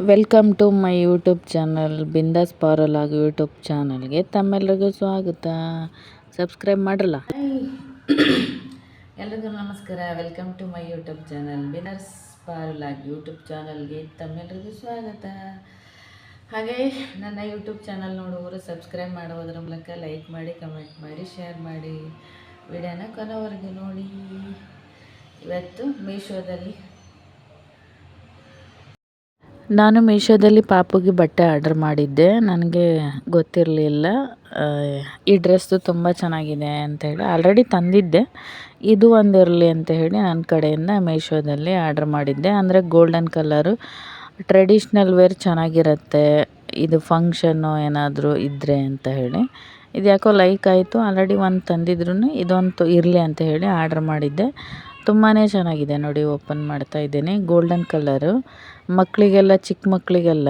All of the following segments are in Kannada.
Welcome to my YouTube channel ಬಿಂದಾಸ್ ಪಾರಲಾಗ್ ಯೂಟ್ಯೂಬ್ ಚಾನಲ್ಗೆ ತಮ್ಮೆಲ್ಲರಿಗೂ ಸ್ವಾಗತ. ಸಬ್ಸ್ಕ್ರೈಬ್ ಮಾಡ್ರಲ್ಲ. ಎಲ್ರಿಗೂ ನಮಸ್ಕಾರ. Welcome to my YouTube channel ಬಿಂದಾಸ್ ಪಾರಲಾಗ್ ಯೂಟ್ಯೂಬ್ ಚಾನಲ್ಗೆ ತಮ್ಮೆಲ್ಲರಿಗೂ ಸ್ವಾಗತ. ಹಾಗೆ ನನ್ನ ಯೂಟ್ಯೂಬ್ ಚಾನಲ್ ನೋಡುವವರು ಸಬ್ಸ್ಕ್ರೈಬ್ ಮಾಡುವುದರ ಮೂಲಕ ಲೈಕ್ ಮಾಡಿ, ಕಮೆಂಟ್ ಮಾಡಿ, ಶೇರ್ ಮಾಡಿ, ವಿಡಿಯೋನ ಕೊನೆವರೆಗೂ ನೋಡಿ. ಇವತ್ತು ನಾನು ಮೀಶೋದಲ್ಲಿ ಪಾಪುಗೆ ಬಟ್ಟೆ ಆರ್ಡರ್ ಮಾಡಿದ್ದೆ. ನನಗೆ ಗೊತ್ತಿರಲಿಲ್ಲ ಈ ಡ್ರೆಸ್ಸು ತುಂಬ ಚೆನ್ನಾಗಿದೆ ಅಂತ ಹೇಳಿ. ಆಲ್ರೆಡಿ ತಂದಿದ್ದೆ, ಇದು ಒಂದು ಇರಲಿ ಅಂತ ಹೇಳಿ ನನ್ನ ಕಡೆಯಿಂದ ಮೀಶೋದಲ್ಲಿ ಆರ್ಡರ್ ಮಾಡಿದ್ದೆ. ಅಂದರೆ ಗೋಲ್ಡನ್ ಕಲರು ಟ್ರೆಡಿಷ್ನಲ್ ವೇರ್ ಚೆನ್ನಾಗಿರುತ್ತೆ, ಇದು ಫಂಕ್ಷನ್ನು ಏನಾದರೂ ಇದ್ದರೆ ಅಂತ ಹೇಳಿ. ಇದು ಯಾಕೋ ಲೈಕ್ ಆಯಿತು. ಆಲ್ರೆಡಿ ಒಂದು ತಂದಿದ್ರು, ಇದೊಂದು ಇರಲಿ ಅಂತ ಹೇಳಿ ಆರ್ಡರ್ ಮಾಡಿದ್ದೆ. ತುಂಬಾ ಚೆನ್ನಾಗಿದೆ ನೋಡಿ. ಓಪನ್ ಮಾಡ್ತಾ ಇದ್ದೀನಿ. ಗೋಲ್ಡನ್ ಕಲರು ಮಕ್ಕಳಿಗೆಲ್ಲ, ಚಿಕ್ಕ ಮಕ್ಕಳಿಗೆಲ್ಲ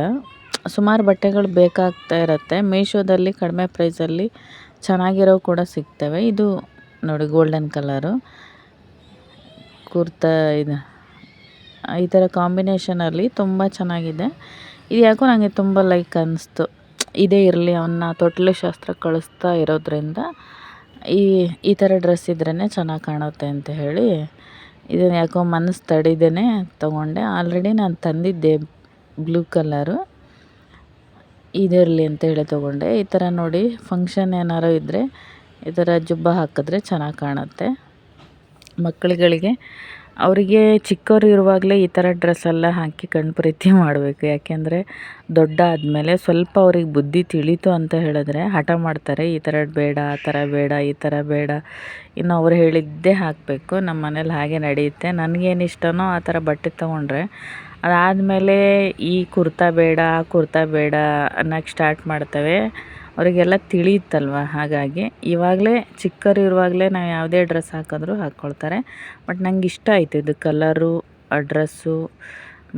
ಸುಮಾರು ಬಟ್ಟೆಗಳು ಬೇಕಾಗ್ತಾ ಇರುತ್ತೆ. ಮೀಶೋದಲ್ಲಿ ಕಡಿಮೆ ಪ್ರೈಸಲ್ಲಿ ಚೆನ್ನಾಗಿರೋ ಕೂಡ ಸಿಗ್ತವೆ. ಇದು ನೋಡಿ ಗೋಲ್ಡನ್ ಕಲರು ಕುರ್ತಾ, ಇದು ಈ ಥರ ಕಾಂಬಿನೇಷನಲ್ಲಿ ತುಂಬ ಚೆನ್ನಾಗಿದೆ. ಇದು ಯಾಕೋ ನನಗೆ ತುಂಬ ಲೈಕ್ ಅನ್ನಿಸ್ತು. ಇದೇ ಇರಲಿ, ಅವನ್ನ ತೊಟ್ಲು ಶಾಸ್ತ್ರ ಕಳಿಸ್ತಾ ಇರೋದ್ರಿಂದ ಈ ಥರ ಡ್ರೆಸ್ ಇದ್ರೇ ಚೆನ್ನಾಗಿ ಕಾಣುತ್ತೆ ಅಂತ ಹೇಳಿ ಇದನ್ನು ಯಾಕೋ ಮನಸ್ಸು ತಡಿದೇನೆ ತೊಗೊಂಡೆ. ಆಲ್ರೆಡಿ ನಾನು ತಂದಿದ್ದೆ ಬ್ಲೂ ಕಲರು, ಇದಿರಲಿ ಅಂತ ಹೇಳಿ ತೊಗೊಂಡೆ. ಈ ಥರ ನೋಡಿ, ಫಂಕ್ಷನ್ ಏನಾರು ಇದ್ದರೆ ಈ ಥರ ಜುಬ್ಬ ಹಾಕಿದ್ರೆ ಚೆನ್ನಾಗಿ ಕಾಣುತ್ತೆ ಮಕ್ಕಳುಗಳಿಗೆ. ಅವರಿಗೆ ಚಿಕ್ಕವರು ಇರುವಾಗಲೇ ಈ ಥರ ಡ್ರೆಸ್ಸೆಲ್ಲ ಹಾಕಿ ಕಣ್ಪ್ರೀತಿ ಮಾಡಬೇಕು. ಯಾಕೆಂದರೆ ದೊಡ್ಡ ಆದಮೇಲೆ ಸ್ವಲ್ಪ ಅವ್ರಿಗೆ ಬುದ್ಧಿ ತಿಳಿತು ಅಂತ ಹೇಳಿದ್ರೆ ಹಠ ಮಾಡ್ತಾರೆ. ಈ ಥರ ಬೇಡ, ಆ ಥರ ಬೇಡ, ಈ ಥರ ಬೇಡ, ಇನ್ನು ಅವ್ರು ಹೇಳಿದ್ದೇ ಹಾಕಬೇಕು. ನಮ್ಮ ಮನೇಲಿ ಹಾಗೆ ನಡೆಯುತ್ತೆ. ನನಗೇನು ಇಷ್ಟನೋ ಆ ಥರ ಬಟ್ಟೆ ತೊಗೊಂಡ್ರೆ ಅದಾದಮೇಲೆ ಈ ಕುರ್ತಾ ಬೇಡ, ಆ ಕುರ್ತಾ ಬೇಡ ಅನ್ನೋಕ್ಕೆ ಸ್ಟಾರ್ಟ್ ಮಾಡ್ತವೆ. ಅವರಿಗೆಲ್ಲ ತಿಳಿಯುತ್ತಲ್ವ. ಹಾಗಾಗಿ ಇವಾಗಲೇ ಚಿಕ್ಕವರು ಇರುವಾಗಲೇ ನಾವು ಯಾವುದೇ ಡ್ರೆಸ್ ಹಾಕಿದ್ರೂ ಹಾಕ್ಕೊಳ್ತಾರೆ. ಬಟ್ ನಂಗೆ ಇಷ್ಟ ಆಯಿತು ಇದು ಕಲರು, ಡ್ರೆಸ್ಸು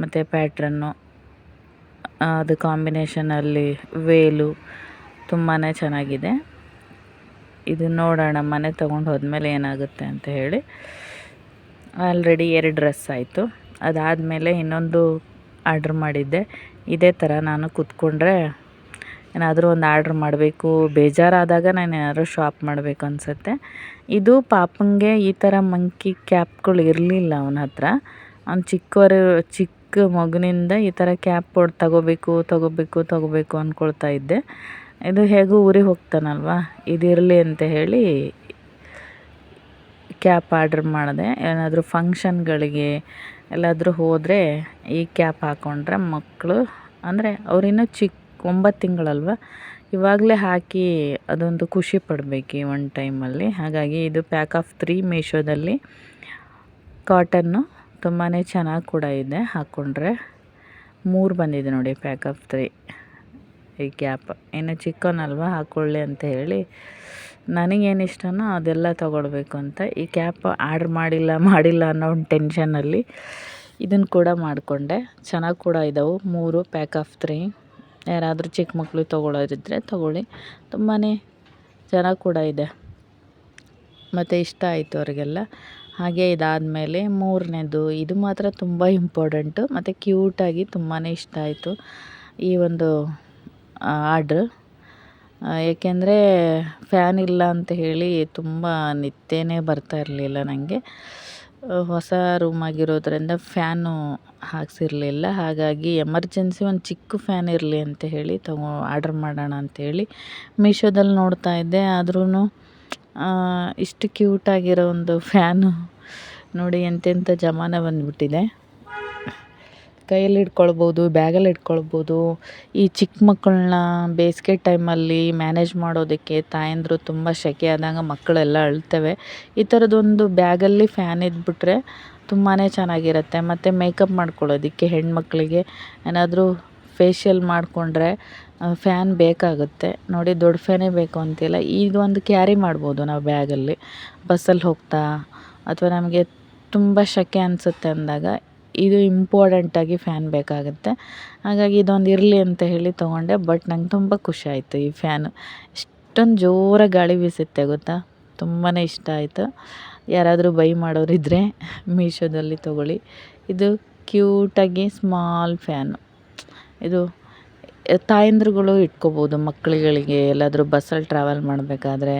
ಮತ್ತು ಪ್ಯಾಟ್ರನ್ನು, ಅದು ಕಾಂಬಿನೇಷನಲ್ಲಿ ವೇಲು ತುಂಬಾ ಚೆನ್ನಾಗಿದೆ. ಇದು ನೋಡೋಣ ಮನೆ ತೊಗೊಂಡು ಹೋದ್ಮೇಲೆ ಏನಾಗುತ್ತೆ ಅಂತ ಹೇಳಿ. ಆಲ್ರೆಡಿ 2 ಡ್ರೆಸ್ ಆಯಿತು. ಅದಾದಮೇಲೆ ಇನ್ನೊಂದು ಆರ್ಡ್ರ್ ಮಾಡಿದ್ದೆ. ಇದೇ ಥರ ನಾನು ಕೂತ್ಕೊಂಡ್ರೆ ಏನಾದರೂ ಒಂದು ಆರ್ಡ್ರ್ ಮಾಡಬೇಕು, ಬೇಜಾರಾದಾಗ ನಾನು ಏನಾದರೂ ಶಾಪ್ ಮಾಡಬೇಕು ಅನಿಸುತ್ತೆ. ಇದು ಪಾಪಂಗೆ ಈ ಥರ ಮಂಕಿ ಕ್ಯಾಪ್ಗಳು ಇರಲಿಲ್ಲ ಅವನ ಹತ್ರ. ಅವ್ನು ಚಿಕ್ಕ ಮಗುನಿಂದ ಈ ಥರ ಕ್ಯಾಪ್ ತಗೋಬೇಕು ಅಂದ್ಕೊಳ್ತಾ ಇದ್ದೆ. ಇದು ಹೇಗೂ ಊರಿಗೆ ಹೋಗ್ತಾನಲ್ವ, ಇದಿರಲಿ ಅಂತ ಹೇಳಿ ಕ್ಯಾಪ್ ಆರ್ಡ್ರ್ ಮಾಡಿದೆ. ಏನಾದರೂ ಫಂಕ್ಷನ್ಗಳಿಗೆ ಎಲ್ಲಾದರೂ ಹೋದರೆ ಈ ಕ್ಯಾಪ್ ಹಾಕ್ಕೊಂಡ್ರೆ ಮಕ್ಕಳು, ಅಂದರೆ ಅವರಿನ್ನೂ 9 ತಿಂಗಳಲ್ವ, ಇವಾಗಲೇ ಹಾಕಿ ಅದೊಂದು ಖುಷಿ ಪಡಬೇಕು ಒಂದು ಟೈಮಲ್ಲಿ. ಹಾಗಾಗಿ ಇದು ಪ್ಯಾಕ್ ಆಫ್ 3 ಮೀಶೋದಲ್ಲಿ ಕಾಟನ್ನು ತುಂಬಾ ಚೆನ್ನಾಗಿ ಕೂಡ ಇದೆ. ಹಾಕ್ಕೊಂಡ್ರೆ 3 ಬಂದಿದೆ ನೋಡಿ ಪ್ಯಾಕ್ ಆಫ್ 3 ಈ ಕ್ಯಾಪ್. ಇನ್ನು ಚಿಕ್ಕವನಲ್ವ ಹಾಕ್ಕೊಳ್ಳಿ ಅಂತ ಹೇಳಿ ನನಗೇನು ಇಷ್ಟನೋ ಅದೆಲ್ಲ ತೊಗೊಳ್ಬೇಕು ಅಂತ ಈ ಕ್ಯಾಪ್ ಆರ್ಡ್ರ್ ಮಾಡಿಲ್ಲ ಅನ್ನೋ ಒಂದು ಟೆನ್ಷನಲ್ಲಿ ಇದನ್ನು ಕೂಡ ಮಾಡಿಕೊಂಡೆ. ಚೆನ್ನಾಗಿ ಕೂಡ ಇದ್ದಾವೆ 3 ಪ್ಯಾಕ್ ಆಫ್ 3. ಯಾರಾದರೂ ಚಿಕ್ಕ ಮಕ್ಕಳು ತೊಗೊಳ್ಳೋರಿದ್ದರೆ ತೊಗೊಳ್ಳಿ, ತುಂಬಾ ಚೆನ್ನಾಗಿ ಕೂಡ ಇದೆ ಮತ್ತು ಇಷ್ಟ ಆಯಿತು ಅವರಿಗೆಲ್ಲ. ಹಾಗೆ ಇದಾದಮೇಲೆ 3ನೇದು, ಇದು ಮಾತ್ರ ತುಂಬ ಇಂಪಾರ್ಟೆಂಟು ಮತ್ತು ಕ್ಯೂಟಾಗಿ ತುಂಬಾ ಇಷ್ಟ ಆಯಿತು ಈ ಒಂದು ಆರ್ಡ್ರ್. ಏಕೆಂದರೆ ಫ್ಯಾನ್ ಇಲ್ಲ ಅಂತ ಹೇಳಿ ತುಂಬ ನಿದ್ದೆನೇ ಬರ್ತಾ ಇರಲಿಲ್ಲ ನನಗೆ. ಹೊಸ ರೂಮ್ ಆಗಿರೋದ್ರಿಂದ ಫ್ಯಾನು ಹಾಕ್ಸಿರಲಿಲ್ಲ. ಹಾಗಾಗಿ ಎಮರ್ಜೆನ್ಸಿ ಒಂದು ಚಿಕ್ಕ ಫ್ಯಾನ್ ಇರಲಿ ಅಂತ ಹೇಳಿ ಆರ್ಡ್ರ್ ಮಾಡೋಣ ಅಂಥೇಳಿ ಮೀಶೋದಲ್ಲಿ ನೋಡ್ತಾ ಇದ್ದೆ. ಆದ್ರೂ ಇಷ್ಟು ಕ್ಯೂಟಾಗಿರೋ ಒಂದು ಫ್ಯಾನು ನೋಡಿ, ಎಂತೆಂಥ ಜಮಾನ ಬಂದುಬಿಟ್ಟಿದೆ. ಕೈಯಲ್ಲಿ ಇಟ್ಕೊಳ್ಬೋದು, ಬ್ಯಾಗಲ್ಲಿ ಇಟ್ಕೊಳ್ಬೋದು. ಈ ಚಿಕ್ಕ ಮಕ್ಕಳನ್ನ ಬೇಸಿಗೆ ಟೈಮಲ್ಲಿ ಮ್ಯಾನೇಜ್ ಮಾಡೋದಕ್ಕೆ ತಾಯಂದಿರು ತುಂಬ ಸೆಕೆ ಆದಾಗ ಮಕ್ಕಳೆಲ್ಲ ಅಳ್ತವೆ. ಈ ಥರದೊಂದು ಬ್ಯಾಗಲ್ಲಿ ಫ್ಯಾನ್ ಇದ್ಬಿಟ್ರೆ ತುಂಬಾ ಚೆನ್ನಾಗಿರುತ್ತೆ. ಮತ್ತು ಮೇಕಪ್ ಮಾಡ್ಕೊಳ್ಳೋದಕ್ಕೆ ಹೆಣ್ಮಕ್ಳಿಗೆ ಏನಾದರೂ ಫೇಶಿಯಲ್ ಮಾಡಿಕೊಂಡ್ರೆ ಫ್ಯಾನ್ ಬೇಕಾಗುತ್ತೆ ನೋಡಿ. ದೊಡ್ಡ ಫ್ಯಾನೇ ಬೇಕು ಅಂತಿಲ್ಲ, ಇದೊಂದು ಕ್ಯಾರಿ ಮಾಡ್ಬೋದು ನಾವು ಬ್ಯಾಗಲ್ಲಿ. ಬಸ್ಸಲ್ಲಿ ಹೋಗ್ತಾ ಅಥವಾ ನಮಗೆ ತುಂಬ ಸೆಕೆ ಅನಿಸುತ್ತೆ ಅಂದಾಗ ಇದು ಇಂಪಾರ್ಟೆಂಟಾಗಿ ಫ್ಯಾನ್ ಬೇಕಾಗುತ್ತೆ. ಹಾಗಾಗಿ ಇದೊಂದು ಇರಲಿ ಅಂತ ಹೇಳಿ ತೊಗೊಂಡೆ. ಬಟ್ ನಂಗೆ ತುಂಬ ಖುಷಿ ಆಯಿತು ಈ ಫ್ಯಾನು. ಇಷ್ಟೊಂದು ಜೋರಾಗಿ ಗಾಳಿ ಬೀಸುತ್ತೆ ಗೊತ್ತಾ, ತುಂಬಾ ಇಷ್ಟ ಆಯಿತು. ಯಾರಾದರೂ ಬೈ ಮಾಡೋರಿದ್ದರೆ ಮೀಶೋದಲ್ಲಿ ತೊಗೊಳ್ಳಿ. ಇದು ಕ್ಯೂಟಾಗಿ ಸ್ಮಾಲ್ ಫ್ಯಾನು, ಇದು ತಾಯಂದ್ರುಗಳು ಇಟ್ಕೋಬೋದು ಮಕ್ಕಳುಗಳಿಗೆ ಎಲ್ಲಾದರೂ ಬಸ್ಸಲ್ಲಿ ಟ್ರಾವೆಲ್ ಮಾಡಬೇಕಾದ್ರೆ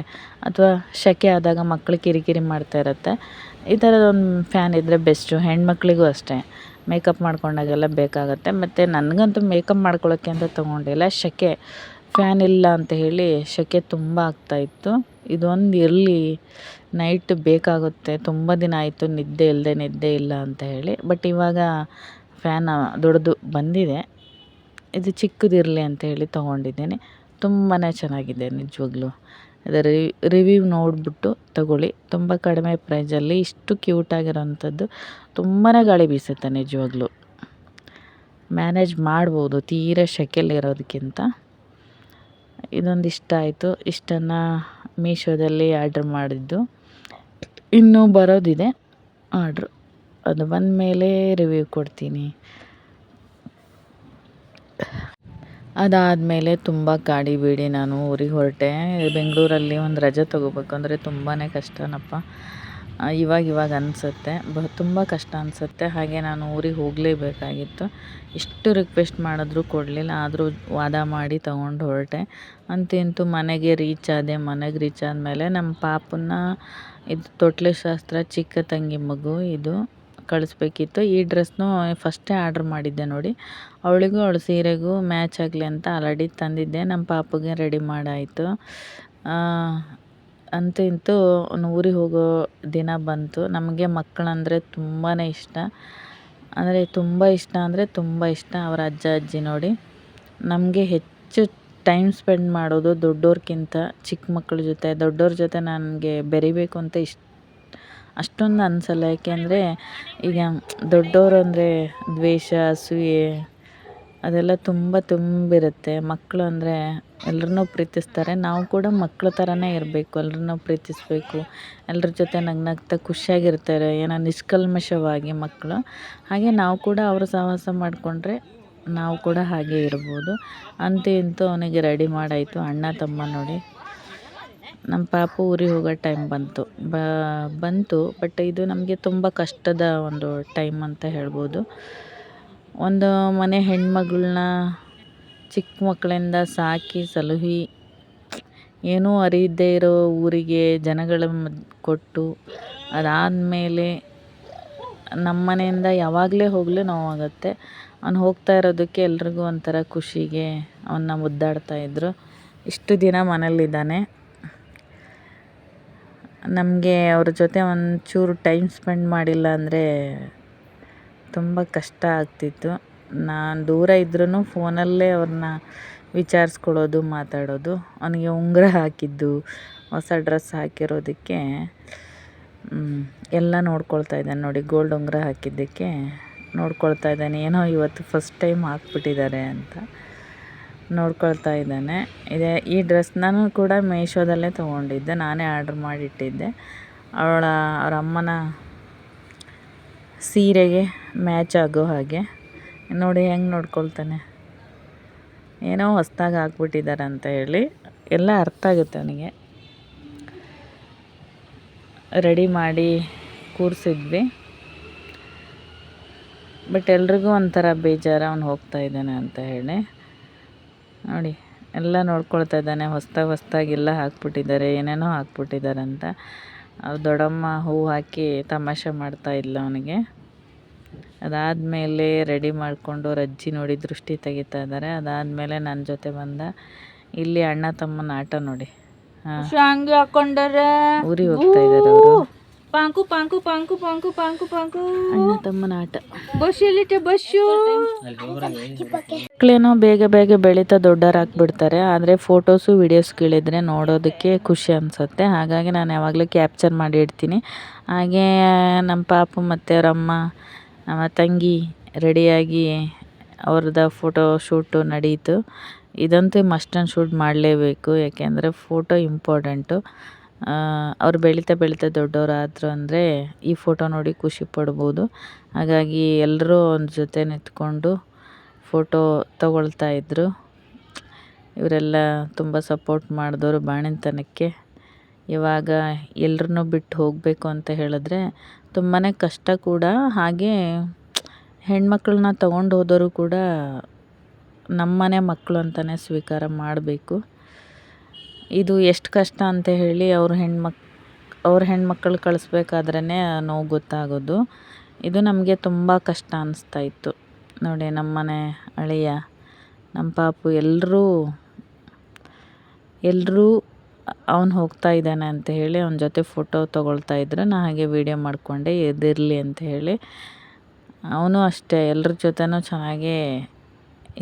ಅಥವಾ ಸೆಕೆ ಆದಾಗ ಮಕ್ಳು ಕಿರಿಕಿರಿ ಮಾಡ್ತಾ ಇರುತ್ತೆ. ಈ ಥರದೊಂದು ಫ್ಯಾನ್ ಇದ್ದರೆ ಬೆಸ್ಟು. ಹೆಣ್ಮಕ್ಳಿಗೂ ಅಷ್ಟೇ ಮೇಕಪ್ ಮಾಡ್ಕೊಂಡಾಗೆಲ್ಲ ಬೇಕಾಗುತ್ತೆ. ಮತ್ತು ನನಗಂತೂ ಮೇಕಪ್ ಮಾಡ್ಕೊಳ್ಳೋಕ್ಕೆ ಅಂತ ತೊಗೊಂಡಿಲ್ಲ. ಸೆಕೆ ಫ್ಯಾನ್ ಇಲ್ಲ ಅಂತ ಹೇಳಿ ಸೆಕೆ ತುಂಬ ಆಗ್ತಾಯಿತ್ತು. ಇದೊಂದು ಇರಲಿ, ನೈಟ್ ಬೇಕಾಗುತ್ತೆ, ತುಂಬ ದಿನ ಆಯಿತು ನಿದ್ದೆ ಇಲ್ಲ ಅಂತ ಹೇಳಿ. ಬಟ್ ಇವಾಗ ಫ್ಯಾನ್ ದೊಡ್ಡದು ಬಂದಿದೆ, ಇದು ಚಿಕ್ಕದಿರಲಿ ಅಂತ ಹೇಳಿ ತೊಗೊಂಡಿದ್ದೀನಿ. ತುಂಬಾ ಚೆನ್ನಾಗಿದೆ ನಿಜವಾಗ್ಲೂ. ಅದರ ರಿವ್ಯೂ ನೋಡಿಬಿಟ್ಟು ತಗೊಳ್ಳಿ. ತುಂಬ ಕಡಿಮೆ ಪ್ರೈಸಲ್ಲಿ ಇಷ್ಟು ಕ್ಯೂಟಾಗಿರೋಂಥದ್ದು. ತುಂಬಾ ಗಾಳಿ ಬೀಸುತ್ತೆ ನಿಜವಾಗ್ಲೂ. ಮ್ಯಾನೇಜ್ ಮಾಡ್ಬೋದು ತೀರಾ ಸೆಕೆಯಲ್ಲಿರೋದಕ್ಕಿಂತ. ಇದೊಂದು ಇಷ್ಟ ಆಯಿತು. ಇಷ್ಟನ್ನು ಮೀಶೋದಲ್ಲಿ ಆರ್ಡ್ರ್ ಮಾಡಿದ್ದು. ಇನ್ನೂ ಬರೋದಿದೆ ಆರ್ಡ್ರು. ಅದು ಬಂದ ಮೇಲೆ ರಿವ್ಯೂ ಕೊಡ್ತೀನಿ. ಅದಾದಮೇಲೆ ತುಂಬ ಕಾಡಿಬೇಡಿ, ನಾನು ಊರಿಗೆ ಹೊರಟೆ. ಬೆಂಗಳೂರಲ್ಲಿ ಒಂದು ರಜೆ ತೊಗೋಬೇಕು ಅಂದರೆ ತುಂಬಾ ಕಷ್ಟನಪ್ಪ. ಇವಾಗ ಅನಿಸುತ್ತೆ, ತುಂಬ ಕಷ್ಟ ಅನಿಸುತ್ತೆ. ಹಾಗೆ ನಾನು ಊರಿಗೆ ಹೋಗಲೇಬೇಕಾಗಿತ್ತು. ಎಷ್ಟು ರಿಕ್ವೆಸ್ಟ್ ಮಾಡಿದ್ರೂ ಕೊಡಲಿಲ್ಲ. ಆದರೂ ವಾದ ಮಾಡಿ ತೊಗೊಂಡು ಹೊರಟೆ. ಅಂತೂ ಮನೆಗೆ ರೀಚ್ ಆದೆ. ಮನೆಗೆ ರೀಚ್ ಆದಮೇಲೆ ನಮ್ಮ ಪಾಪನ್ನ ಇದು ತೊಟ್ಲು ಶಾಸ್ತ್ರ, ಚಿಕ್ಕ ತಂಗಿ ಮಗು ಇದು ಕಳಿಸ್ಬೇಕಿತ್ತು. ಈ ಡ್ರೆಸ್ನು ಫಸ್ಟೇ ಆರ್ಡ್ರ್ ಮಾಡಿದ್ದೆ ನೋಡಿ. ಅವಳಿಗೂ ಅವಳ ಸೀರೆಗೂ ಮ್ಯಾಚ್ ಆಗಲಿ ಅಂತ ಆಲ್ರೆಡಿ ತಂದಿದ್ದೆ. ನಮ್ಮ ಪಾಪುಗೆ ರೆಡಿ ಮಾಡಾಯಿತು. ಇಂತೂ ಊರಿಗೆ ಹೋಗೋ ದಿನ ಬಂತು. ನಮಗೆ ಮಕ್ಕಳಂದರೆ ತುಂಬಾ ಇಷ್ಟ. ಅಂದರೆ ತುಂಬ ಇಷ್ಟ. ಅವರ ಅಜ್ಜ ಅಜ್ಜಿ ನೋಡಿ, ನಮಗೆ ಹೆಚ್ಚು ಟೈಮ್ ಸ್ಪೆಂಡ್ ಮಾಡೋದು ದೊಡ್ಡೋರ್ಗಿಂತ ಚಿಕ್ಕ ಮಕ್ಕಳ ಜೊತೆ. ದೊಡ್ಡವ್ರ ಜೊತೆ ನನಗೆ ಬೆರಿಬೇಕು ಅಂತ ಅಷ್ಟೊಂದು ಅನಿಸಲ್ಲ. ಯಾಕೆಂದರೆ ಈಗ ದೊಡ್ಡವರು ಅಂದರೆ ದ್ವೇಷ, ಅಸೂಯೆ ಅದೆಲ್ಲ ತುಂಬಿರುತ್ತೆ. ಮಕ್ಕಳು ಅಂದರೆ ಎಲ್ಲರನ್ನೂ ಪ್ರೀತಿಸ್ತಾರೆ. ನಾವು ಕೂಡ ಮಕ್ಕಳ ಥರನೇ ಇರಬೇಕು, ಎಲ್ಲರನ್ನೂ ಪ್ರೀತಿಸಬೇಕು, ಎಲ್ಲರ ಜೊತೆ ನಗ್ನಗ್ತಾ ಖುಷಿಯಾಗಿರ್ತಾರೆ, ಏನೋ ನಿಷ್ಕಲ್ಮಶವಾಗಿ ಮಕ್ಕಳು. ಹಾಗೆ ನಾವು ಕೂಡ ಅವರು ಸಹವಾಸ ಮಾಡಿಕೊಂಡ್ರೆ ನಾವು ಕೂಡ ಹಾಗೆ ಇರ್ಬೋದು. ಇಂತೂ ಅವನಿಗೆ ರೆಡಿ ಮಾಡಾಯಿತು. ಅಣ್ಣ ತಮ್ಮ ನೋಡಿ, ನಮ್ಮ ಪಾಪು ಊರಿಗೆ ಹೋಗೋ ಟೈಮ್ ಬಂತು. ಬಟ್ ಇದು ನಮಗೆ ತುಂಬ ಕಷ್ಟದ ಒಂದು ಟೈಮ್ ಅಂತ ಹೇಳ್ಬೋದು. ಒಂದು ಮನೆ ಹೆಣ್ಮಗಳನ್ನ ಚಿಕ್ಕ ಮಕ್ಕಳಿಂದ ಸಾಕಿ ಸಲಹಿ ಏನೂ ಅರಿಯದೇ ಇರೋ ಊರಿಗೆ ಜನಗಳ ಕೊಟ್ಟು, ಅದಾದಮೇಲೆ ನಮ್ಮ ಮನೆಯಿಂದ ಯಾವಾಗಲೇ ಹೋಗಲು ನೋವಾಗುತ್ತೆ. ಅವ್ನು ಹೋಗ್ತಾ ಇರೋದಕ್ಕೆ ಎಲ್ರಿಗೂ ಒಂಥರ ಖುಷಿಗೆ ಅವನ್ನ ಮುದ್ದಾಡ್ತಾಯಿದ್ರು. ಇಷ್ಟು ದಿನ ಮನೇಲಿದ್ದಾನೆ. ನಮಗೆ ಅವ್ರ ಜೊತೆ ಒಂಚೂರು ಟೈಮ್ ಸ್ಪೆಂಡ್ ಮಾಡಿಲ್ಲ ಅಂದರೆ ತುಂಬ ಕಷ್ಟ ಆಗ್ತಿತ್ತು. ನಾನು ದೂರ ಇದ್ರೂ ಫೋನಲ್ಲೇ ಅವ್ರನ್ನ ವಿಚಾರಿಸ್ಕೊಳ್ಳೋದು, ಮಾತಾಡೋದು. ಅವನಿಗೆ ಉಂಗುರ ಹಾಕಿದ್ದು, ಹೊಸ ಡ್ರೆಸ್ ಹಾಕಿರೋದಕ್ಕೆ ಎಲ್ಲ ನೋಡ್ಕೊಳ್ತಾ ಇದ್ದಾನೆ ನೋಡಿ. ಗೋಲ್ಡ್ ಉಂಗುರ ಹಾಕಿದ್ದಕ್ಕೆ ನೋಡ್ಕೊಳ್ತಾ ಇದ್ದಾನೆ. ಏನೋ ಇವತ್ತು ಫಸ್ಟ್ ಟೈಮ್ ಹಾಕ್ಬಿಟ್ಟಿದ್ದಾರೆ ಅಂತ ನೋಡ್ಕೊಳ್ತಾ ಇದ್ದಾನೆ. ಈ ಡ್ರೆಸ್ ನಾನು ಕೂಡ ಮೀಶೋದಲ್ಲೇ ತೊಗೊಂಡಿದ್ದೆ. ನಾನೇ ಆರ್ಡ್ರ್ ಮಾಡಿಟ್ಟಿದ್ದೆ. ಅವ್ರ ಅಮ್ಮನ ಸೀರೆಗೆ ಮ್ಯಾಚ್ ಆಗೋ ಹಾಗೆ ನೋಡಿ ಹೆಂಗೆ ನೋಡ್ಕೊಳ್ತಾನೆ. ಏನೋ ಹೊಸ್ದಾಗಿ ಹಾಕ್ಬಿಟ್ಟಿದ್ದಾರೆ ಅಂತ ಹೇಳಿ ಎಲ್ಲ ಅರ್ಥ ಆಗುತ್ತೆ ಅವನಿಗೆ. ರೆಡಿ ಮಾಡಿ ಕೂರಿಸಿದ್ವಿ. ಬಟ್ ಎಲ್ರಿಗೂ ಒಂಥರ ಬೇಜಾರು, ಅವ್ನು ಹೋಗ್ತಾ ಇದ್ದಾನೆ ಅಂತ ಹೇಳಿ. ನೋಡಿ ಎಲ್ಲ ನೋಡ್ಕೊಳ್ತಾ ಇದ್ದಾನೆ. ಹೊಸ್ದಾಗೆಲ್ಲ ಹಾಕ್ಬಿಟ್ಟಿದ್ದಾರೆ, ಏನೇನೋ ಹಾಕ್ಬಿಟ್ಟಿದ್ದಾರೆ ಅಂತ. ಅವ್ರ ದೊಡ್ಡಮ್ಮ ಹೂವು ಹಾಕಿ ತಮಾಷೆ ಮಾಡ್ತಾ ಇಲ್ಲ ಅವನಿಗೆ. ಅದಾದಮೇಲೆ ರೆಡಿ ಮಾಡಿಕೊಂಡು ಅವ್ರ ಅಜ್ಜಿ ನೋಡಿ ದೃಷ್ಟಿ ತೆಗಿತಾ ಇದ್ದಾರೆ. ಅದಾದಮೇಲೆ ನನ್ನ ಜೊತೆ ಬಂದ. ಇಲ್ಲಿ ಅಣ್ಣ ತಮ್ಮನ ಆಟ ನೋಡಿ. ಊರಿಗೆ ಹೋಗ್ತಾ ಇದ್ದಾರೆ ಅವರು. ಪಾಂಕು ಪಾಂಕು ಪಾಂಕು ಪಾಂಕು ಪಾಂಕು ಪಾಂಕು ಅಣ್ಣ ತಮ್ಮನ ಆಟ. ಮಕ್ಕಳೇನೋ ಬೇಗ ಬೆಳೀತಾ ದೊಡ್ಡವರಾಗ್ಬಿಡ್ತಾರೆ. ಆದರೆ ಫೋಟೋಸು ವಿಡಿಯೋಸ್ಗಳಿದ್ರೆ ನೋಡೋದಕ್ಕೆ ಖುಷಿ ಅನಿಸುತ್ತೆ. ಹಾಗಾಗಿ ನಾನು ಯಾವಾಗಲೂ ಕ್ಯಾಪ್ಚರ್ ಮಾಡಿ ಇಡ್ತೀನಿ. ಹಾಗೆ ನಮ್ಮ ಪಾಪು ಮತ್ತು ಅವರಮ್ಮ, ನಮ್ಮ ತಂಗಿ ರೆಡಿಯಾಗಿ ಅವ್ರದ್ದು ಫೋಟೋ ಶೂಟು ನಡೀತು. ಇದಂತೂ ಮಸ್ಟ್ ಆ್ಯಂಡ್ ಶೂಟ್ ಮಾಡಲೇಬೇಕು. ಯಾಕೆಂದರೆ ಫೋಟೋ ಇಂಪಾರ್ಟೆಂಟು. ಅವ್ರು ಬೆಳೀತಾ ದೊಡ್ಡವರಾದರು ಅಂದರೆ ಈ ಫೋಟೋ ನೋಡಿ ಖುಷಿ ಪಡ್ಬೋದು. ಹಾಗಾಗಿ ಎಲ್ಲರೂ ಒಂದು ಜೊತೆ ನಿಂತ್ಕೊಂಡು ಫೋಟೋ ತಗೊಳ್ತಾ ಇದ್ದರು. ಇವರೆಲ್ಲ ತುಂಬ ಸಪೋರ್ಟ್ ಮಾಡಿದವರು ಬಾಣಂತನಕ್ಕೆ. ಇವಾಗ ಎಲ್ಲರನ್ನೂ ಬಿಟ್ಟು ಹೋಗಬೇಕು ಅಂತ ಹೇಳಿದ್ರೆ ತುಂಬಾ ಕಷ್ಟ ಕೂಡ. ಹಾಗೆ ಹೆಣ್ಮಕ್ಳನ್ನ ತೊಗೊಂಡು ಹೋದವರು ಕೂಡ ನಮ್ಮನೆ ಮಕ್ಕಳು ಅಂತಲೇ ಸ್ವೀಕಾರ ಮಾಡಬೇಕು. ಇದು ಎಷ್ಟು ಕಷ್ಟ ಅಂತ ಹೇಳಿ ಅವ್ರ ಹೆಣ್ಮಕ್ಳು ಕಳಿಸ್ಬೇಕಾದ್ರೇ ನೋವು ಗೊತ್ತಾಗೋದು. ಇದು ನಮಗೆ ತುಂಬ ಕಷ್ಟ ಅನಿಸ್ತಾ ಇತ್ತು ನೋಡಿ. ನಮ್ಮನೆ ಅಳಿಯ, ನಮ್ಮ ಪಾಪು ಎಲ್ಲರೂ ಅವನು ಹೋಗ್ತಾ ಇದ್ದಾನೆ ಅಂತ ಹೇಳಿ ಅವನ ಜೊತೆ ಫೋಟೋ ತೊಗೊಳ್ತಾ ಇದ್ರು. ನಾನು ಹಾಗೆ ವೀಡಿಯೋ ಮಾಡಿಕೊಂಡೆ ಎದಿರಲಿ ಅಂತ ಹೇಳಿ. ಅವನು ಅಷ್ಟೇ ಎಲ್ಲರ ಜೊತೆನೂ ಚೆನ್ನಾಗೇ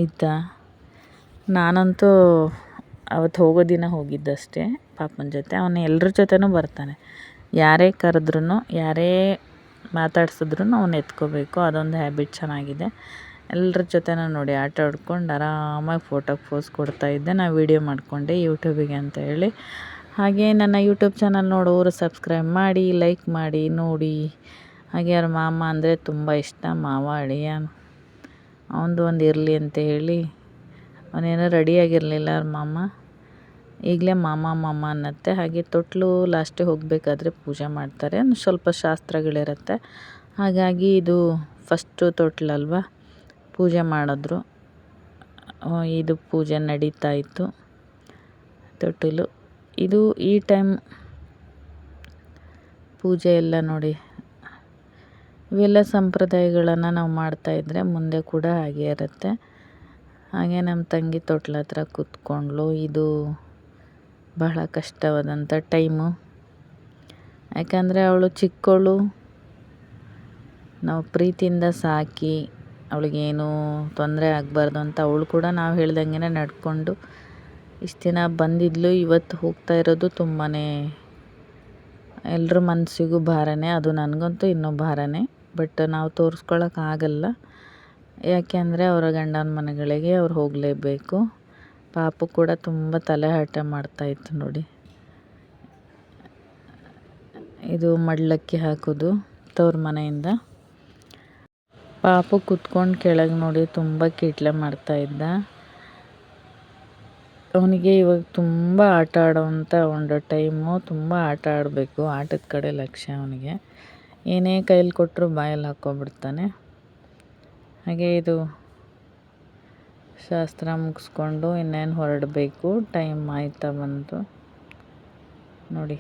ಇದ್ದ. ನಾನಂತೂ ಅವತ್ತು ಹೋಗೋ ದಿನ ಹೋಗಿದ್ದಷ್ಟೇ ಪಾಪನ ಜೊತೆ. ಅವನು ಎಲ್ಲರ ಜೊತೆನೂ ಬರ್ತಾನೆ. ಯಾರೇ ಕರೆದ್ರೂ ಯಾರೇ ಮಾತಾಡ್ಸಿದ್ರು ಅವನು ಎತ್ಕೋಬೇಕು. ಅದೊಂದು ಹ್ಯಾಬಿಟ್ ಚೆನ್ನಾಗಿದೆ. ಎಲ್ಲರ ಜೊತೆನೂ ನೋಡಿ ಆಟ ಆಡ್ಕೊಂಡು ಆರಾಮಾಗಿ ಫೋಟೋಗೆ ಪೋಸ್ ಕೊಡ್ತಾಯಿದ್ದೆ. ನಾನು ವೀಡಿಯೋ ಮಾಡಿಕೊಂಡೆ ಯೂಟ್ಯೂಬಿಗೆ ಅಂತ ಹೇಳಿ. ಹಾಗೆ ನನ್ನ ಯೂಟ್ಯೂಬ್ ಚಾನಲ್ ನೋಡೋರು ಸಬ್ಸ್ಕ್ರೈಬ್ ಮಾಡಿ, ಲೈಕ್ ಮಾಡಿ, ನೋಡಿ. ಹಾಗೆ ಅವ್ರ ಮಾಮ ಅಂದರೆ ತುಂಬ ಇಷ್ಟ. ಮಾವ ಅಳಿಯ ಅವನದು ಒಂದು ಇರಲಿ ಅಂತ ಹೇಳಿ ಅವನೇನೋ ರೆಡಿಯಾಗಿರಲಿಲ್ಲ ಅವ್ರ ಮಾಮ. ಈಗಲೇ ಮಾಮ ಅನ್ನತ್ತೆ. ಹಾಗೆ ತೊಟ್ಲು ಲಾಸ್ಟಿಗೆ ಹೋಗಬೇಕಾದ್ರೆ ಪೂಜೆ ಮಾಡ್ತಾರೆ. ಸ್ವಲ್ಪ ಶಾಸ್ತ್ರಗಳಿರುತ್ತೆ. ಹಾಗಾಗಿ ಇದು ಫಸ್ಟು ತೊಟ್ಲಲ್ವ, ಪೂಜೆ ಮಾಡಿದ್ರು. ಇದು ಪೂಜೆ ನಡೀತಾ ಇತ್ತು. ತೊಟ್ಟಿಲು ಇದು ಈ ಟೈಮ್ ಪೂಜೆ ಎಲ್ಲ ನೋಡಿ. ಇವೆಲ್ಲ ಸಂಪ್ರದಾಯಗಳನ್ನು ನಾವು ಮಾಡ್ತಾಯಿದ್ರೆ ಮುಂದೆ ಕೂಡ ಹಾಗೆ ಇರುತ್ತೆ. ಹಾಗೆ ನಮ್ಮ ತಂಗಿ ತೊಟ್ಲ ಹತ್ರ ಕೂತ್ಕೊಂಡ್ಳು. ಇದು ಬಹಳ ಕಷ್ಟವಾದಂಥ ಟೈಮು. ಯಾಕಂದರೆ ಅವಳು ಚಿಕ್ಕವಳು, ನಾವು ಪ್ರೀತಿಯಿಂದ ಸಾಕಿ ಅವಳಿಗೇನು ತೊಂದರೆ ಆಗಬಾರ್ದು ಅಂತ ಅವಳು ಕೂಡ ನಾವು ಹೇಳ್ದಂಗೆ ನಡ್ಕೊಂಡು ಇಷ್ಟು ದಿನ ಬಂದಿದ್ಲು. ಇವತ್ತು ಹೋಗ್ತಾ ಇರೋದು ತುಂಬಾ ಎಲ್ಲರ ಮನಸ್ಸಿಗೂ ಭಾರನೇ. ಅದು ನನಗಂತೂ ಇನ್ನೂ ಭಾರನೇ. ಬಟ್ ನಾವು ತೋರಿಸ್ಕೊಳ್ಳೋಕ್ಕಾಗಲ್ಲ. ಯಾಕೆಂದರೆ ಅವರ ಗಂಡನ ಮನೆಗಳಿಗೆ ಅವ್ರು ಹೋಗಲೇಬೇಕು. ಪಾಪು ಕೂಡ ತುಂಬ ತಲೆಹರಟೆ ಮಾಡ್ತಾಯಿತ್ತು ನೋಡಿ. ಇದು ಮಡ್ಲಕ್ಕಿ ಹಾಕೋದು ತವ್ರ ಮನೆಯಿಂದ. ಪಾಪು ಕುತ್ಕೊಂಡು ಕೆಳಗೆ ನೋಡಿ ತುಂಬ ಕೀಟ್ಲೆ ಮಾಡ್ತಾಯಿದ್ದ. ಅವನಿಗೆ ಇವಾಗ ತುಂಬ ಆಟ ಆಡೋವಂಥ ಒಂದು ಟೈಮು. ತುಂಬ ಆಟ ಆಡಬೇಕು, ಆಟದ ಕಡೆ ಲಕ್ಷ್ಯ ಅವನಿಗೆ. ಏನೇ ಕೈಲಿ ಕೊಟ್ಟರು ಬಾಯಲ್ಲಿ ಹಾಕ್ಕೊಬಿಡ್ತಾನೆ. ಹಾಗೆ ಇದು ಶಾಸ್ತ್ರ ಮುಗಿಸ್ಕೊಂಡು ಇನ್ನೇನು ಹೊರಡಬೇಕು. ಟೈಮ್ ಆಯ್ತಾ ಬಂತು ನೋಡಿ.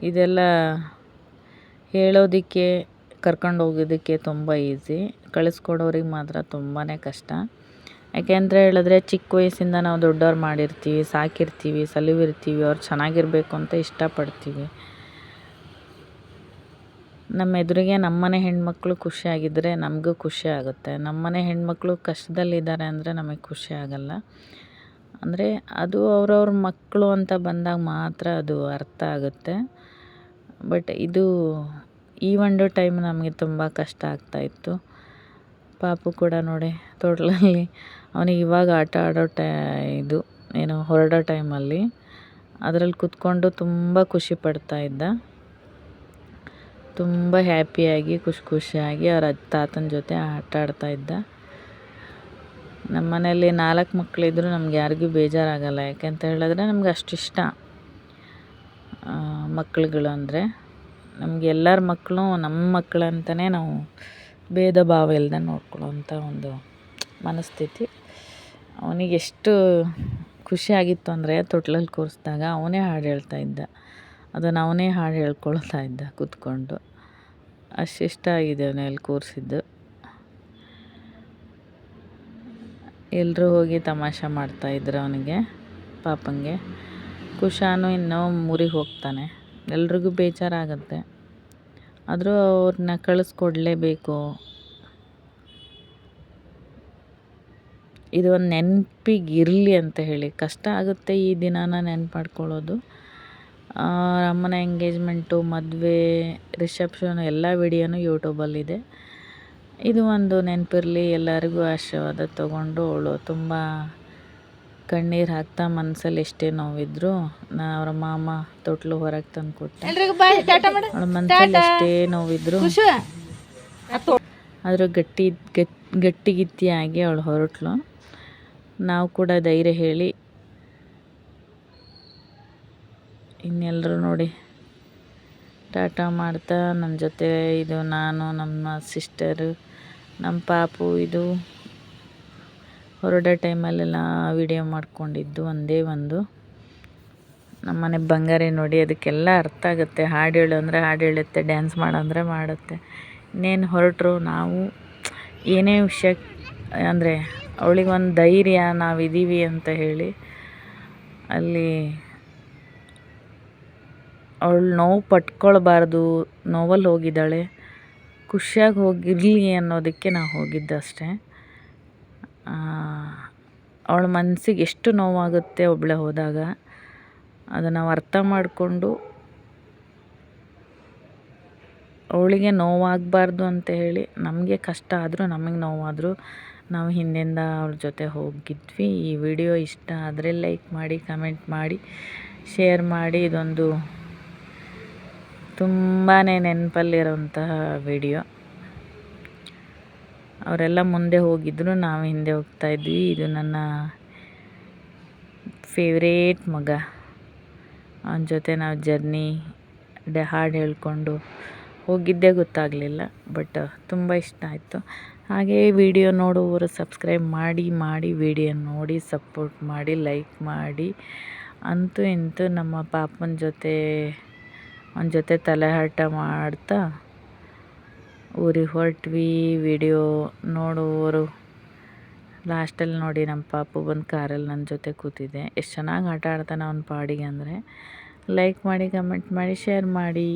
ಇದೆಲ್ಲ ಹೇಳೋದಕ್ಕೆ, ಕರ್ಕೊಂಡು ಹೋಗೋದಕ್ಕೆ ತುಂಬ ಈಸಿ. ಕಳಿಸ್ಕೊಡೋರಿಗೆ ಮಾತ್ರ ತುಂಬಾ ಕಷ್ಟ. ಯಾಕೆಂದರೆ ಹೇಳಿದ್ರೆ ಚಿಕ್ಕ ವಯಸ್ಸಿಂದ ನಾವು ದೊಡ್ಡವ್ರು ಮಾಡಿರ್ತೀವಿ, ಸಾಕಿರ್ತೀವಿ, ಸಲುವಿರ್ತೀವಿ. ಅವ್ರು ಚೆನ್ನಾಗಿರಬೇಕು ಅಂತ ಇಷ್ಟಪಡ್ತೀವಿ. ನಮ್ಮ ಎದುರಿಗೆ ನಮ್ಮನೆ ಹೆಣ್ಮಕ್ಳು ಖುಷಿಯಾಗಿದ್ದರೆ ನಮಗೂ ಖುಷಿ ಆಗುತ್ತೆ. ನಮ್ಮನೆ ಹೆಣ್ಮಕ್ಳು ಕಷ್ಟದಲ್ಲಿದ್ದಾರೆ ಅಂದರೆ ನಮಗೆ ಖುಷಿ ಆಗಲ್ಲ. ಅಂದರೆ ಅದು ಅವ್ರವ್ರ ಮಕ್ಕಳು ಅಂತ ಬಂದಾಗ ಮಾತ್ರ ಅದು ಅರ್ಥ ಆಗುತ್ತೆ. ಬಟ್ ಇದು ಈ ಒಂದು ಟೈಮ್ ನಮಗೆ ತುಂಬ ಕಷ್ಟ ಆಗ್ತಾಯಿತ್ತು. ಪಾಪು ಕೂಡ ನೋಡಿ ತೊಟ್ಲಲ್ಲಿ ಅವನಿಗೆ ಇವಾಗ ಆಟ ಆಡೋ ಇದು ಏನು ಹೊರಡೋ ಟೈಮಲ್ಲಿ ಅದರಲ್ಲಿ ಕೂತ್ಕೊಂಡು ತುಂಬ ಖುಷಿ ಪಡ್ತಾ ಇದ್ದ. ತುಂಬ ಹ್ಯಾಪಿಯಾಗಿ ಖುಷಿಯಾಗಿ ಅವ್ರ ತಾತನ ಜೊತೆ ಆಟ ಆಡ್ತಾ ಇದ್ದ. ನಮ್ಮ ಮನೆಯಲ್ಲಿ 4 ಮಕ್ಕಳಿದ್ರು ನಮ್ಗೆ ಯಾರಿಗೂ ಬೇಜಾರಾಗಲ್ಲ. ಯಾಕೆಂತ ಹೇಳಿದ್ರೆ ನಮ್ಗೆ ಅಷ್ಟಿಷ್ಟ ಮಕ್ಕಳುಗಳು ಅಂದರೆ. ನಮಗೆ ಎಲ್ಲರ ಮಕ್ಕಳು ನಮ್ಮ ಮಕ್ಕಳಂತಲೇ ನಾವು ಭೇದ ಭಾವ ಇಲ್ಲದೆ ನೋಡ್ಕೊಳ್ಳೋವಂಥ ಒಂದು ಮನಸ್ಥಿತಿ. ಅವನಿಗೆ ಎಷ್ಟು ಖುಷಿಯಾಗಿತ್ತು ಅಂದರೆ ತೊಟ್ಲಲ್ಲಿ ಕೂರಿಸಿದಾಗ ಅವನೇ ಹಾಡು ಹೇಳ್ತಾ ಇದ್ದ. ಅದನ್ನು ಅವನೇ ಹಾಡು ಹೇಳ್ಕೊಳ್ತಾ ಇದ್ದ ಕೂತ್ಕೊಂಡು. ಅಷ್ಟಿಷ್ಟ ಆಗಿದೆ ಅವನಲ್ಲಿ ಕೂರಿಸಿದ್ದು. ಎಲ್ಲರೂ ಹೋಗಿ ತಮಾಷೆ ಮಾಡ್ತಾಯಿದ್ರು ಅವನಿಗೆ, ಪಾಪಂಗೆ. ಕುಶಾನು ಇನ್ನೂ ಊರಿಗೆ ಹೋಗ್ತಾನೆ. ಎಲ್ರಿಗೂ ಬೇಜಾರಾಗುತ್ತೆ. ಆದರೂ ಅವ್ರನ್ನ ಕಳಿಸ್ಕೊಡ್ಲೇಬೇಕು. ಇದು ಒಂದು ನೆನಪಿಗೆ ಇರಲಿ ಅಂತ ಹೇಳಿ. ಕಷ್ಟ ಆಗುತ್ತೆ ಈ ದಿನಾನ ನೆನ್ಪು ಮಾಡ್ಕೊಳ್ಳೋದು. ಅಮ್ಮನ ಎಂಗೇಜ್ಮೆಂಟು, ಮದುವೆ, ರಿಸೆಪ್ಷನ್ ಎಲ್ಲ ವಿಡಿಯೋನು ಯೂಟ್ಯೂಬಲ್ಲಿದೆ. ಇದು ಒಂದು ನೆನಪಿರಲಿ. ಎಲ್ಲರಿಗೂ ಆಶೀರ್ವಾದ ತೊಗೊಂಡು ಅವಳು ತುಂಬ ಕಣ್ಣೀರು ಹಾಕ್ತಾ ಮನಸ್ಸಲ್ಲಿ ಎಷ್ಟೇ ನೋವಿದ್ರು ಅವ್ರ ಮಾಮ ತೊಟ್ಲು ಹೊರಗೆ ತಂದು ಕೊಟ್ಟೆ. ಅವಳ ಮನಸ್ಸಲ್ಲಿ ಎಷ್ಟೇ ನೋವಿದ್ರು ಆದರೂ ಗಟ್ಟಿಗಿತ್ತಿಯಾಗಿ ಅವಳು ಹೊರಟ್ಲು. ನಾವು ಕೂಡ ಧೈರ್ಯ ಹೇಳಿ ಇನ್ನೆಲ್ಲರೂ ನೋಡಿ ಟಾಟಾ ಮಾಡ್ತಾ ನನ್ನ ಜೊತೆ ಇದು ನಾನು ನಮ್ಮ ಸಿಸ್ಟರು ನಮ್ಮ ಪಾಪು ಇದು ಹೊರಡೋ ಟೈಮಲ್ಲೆಲ್ಲ ವಿಡಿಯೋ ಮಾಡ್ಕೊಂಡಿದ್ದು ಒಂದೇ ಒಂದು. ನಮ್ಮನೆ ಬಂಗಾರಿ ನೋಡಿ ಅದಕ್ಕೆಲ್ಲ ಅರ್ಥ ಆಗುತ್ತೆ. ಹಾಡು ಹೇಳು ಅಂದರೆ ಹಾಡು ಹೇಳುತ್ತೆ, ಡ್ಯಾನ್ಸ್ ಮಾಡು ಅಂದರೆ ಮಾಡುತ್ತೆ. ಇನ್ನೇನು ಹೊರಟರು ನಾವು ಏನೇ ವಿಷಯ ಅಂದರೆ ಅವಳಿಗೊಂದು ಧೈರ್ಯ ನಾವಿದ್ದೀವಿ ಅಂತ ಹೇಳಿ ಅಲ್ಲಿ ಅವಳು ನೋವು ಪಟ್ಕೊಳ್ಬಾರ್ದು, ನೋವಲ್ಲಿ ಹೋಗಿದ್ದಾಳೆ, ಖುಷಿಯಾಗಿ ಹೋಗಿರಲಿ ಅನ್ನೋದಕ್ಕೆ ನಾವು ಹೋಗಿದ್ದಷ್ಟೇ. ಅವಳ ಮನಸ್ಸಿಗೆ ಎಷ್ಟು ನೋವಾಗುತ್ತೆ ಒಬ್ಬಳೇ ಹೋದಾಗ ಅದನ್ನು ನಾವು ಅರ್ಥ ಮಾಡಿಕೊಂಡು ಅವಳಿಗೆ ನೋವಾಗಬಾರ್ದು ಅಂತ ಹೇಳಿ ನಮಗೆ ಕಷ್ಟ ಆದರೂ ನಮಗೆ ನೋವಾದರೂ ನಾವು ಹಿಂದೆಂದ ಅವ್ಳ ಜೊತೆ ಹೋಗಿದ್ವಿ. ಈ ವಿಡಿಯೋ ಇಷ್ಟ ಆದರೆ ಲೈಕ್ ಮಾಡಿ, ಕಮೆಂಟ್ ಮಾಡಿ, ಶೇರ್ ಮಾಡಿ. ಇದೊಂದು ತುಂಬಾ ನೆನಪಲ್ಲಿರೋಂತಹ ವಿಡಿಯೋ. ಅವರೆಲ್ಲ ಮುಂದೆ ಹೋಗಿದ್ರು, ನಾವು ಹಿಂದೆ ಹೋಗ್ತಾಯಿದ್ವಿ. ಇದು ನನ್ನ ಫೇವ್ರೇಟ್ ಮಗ. ಅವನ ಜೊತೆ ನಾವು ಜರ್ನಿ ಹಾಡು ಹೇಳ್ಕೊಂಡು ಹೋಗಿದ್ದೇ ಗೊತ್ತಾಗಲಿಲ್ಲ, ಬಟ್ ತುಂಬ ಇಷ್ಟ ಆಯಿತು. ಹಾಗೆ ವಿಡಿಯೋ ನೋಡುವವರು ಸಬ್ಸ್ಕ್ರೈಬ್ ಮಾಡಿ ವಿಡಿಯೋ ನೋಡಿ ಸಪೋರ್ಟ್ ಮಾಡಿ, ಲೈಕ್ ಮಾಡಿ. ಅಂತೂ ಇಂತೂ ನಮ್ಮ ಪಾಪನ ಜೊತೆ ಅವನ ಜೊತೆ ತಲೆಹಾಟ ಮಾಡ್ತಾ ಊರಿಗೆ ಹೊರಟ್ವಿ. ವಿಡಿಯೋ ನೋಡುವವರು ಲಾಸ್ಟಲ್ಲಿ ನೋಡಿ ನಮ್ಮ ಪಾಪು ಬಂದು ಕಾರಲ್ಲಿ ನನ್ನ ಜೊತೆ ಕೂತಿದೆ. ಎಷ್ಟು ಚೆನ್ನಾಗಿ ಆಟ ಆಡ್ತಾನೆ ಅವನ ಪಾಡಿಗೆ ಅಂದರೆ. ಲೈಕ್ ಮಾಡಿ, ಕಮೆಂಟ್ ಮಾಡಿ, ಶೇರ್ ಮಾಡಿ.